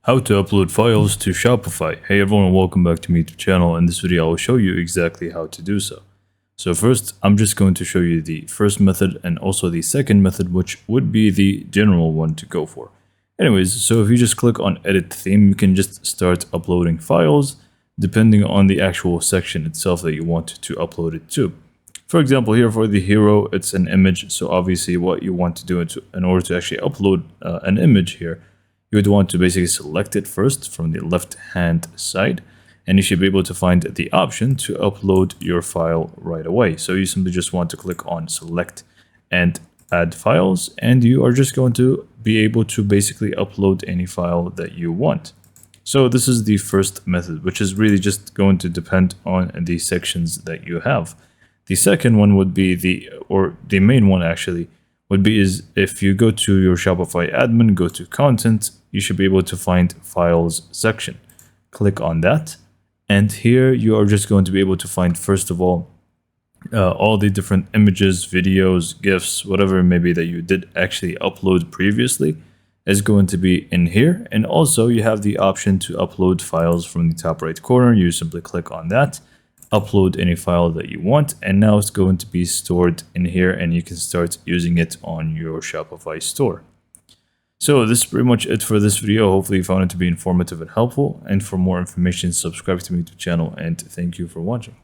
How to upload files to Shopify. Hey everyone, welcome back to my YouTube channel. In this video, I will show you exactly how to do so. So first, I'm just going to show you the first method and also the second method, which would be the general one to go for. Anyways, so if you just click on edit theme, you can just start uploading files depending on the actual section itself that you want to upload it to. For example, here for the hero, it's an image. So obviously what you want to do in order to actually upload an image here, you would want to basically select it first from the left hand side, and you should be able to find the option to upload your file right away. So you simply just want to click on select and add files, and you are just going to be able to basically upload any file that you want. So this is the first method, which is really just going to depend on the sections that you have. The second one would be the main one actually would be is if you go to your Shopify admin, go to content, you should be able to find files section. Click on that. And here you are just going to be able to find, first of all the different images, videos, GIFs, whatever it may be that you did actually upload previously is going to be in here. And also you have the option to upload files from the top right corner. You simply click on that, upload any file that you want, and now it's going to be stored in here and you can start using it on your Shopify store. So this is pretty much it for this video. Hopefully you found it to be informative and helpful, and for more information subscribe to my YouTube channel, and thank you for watching.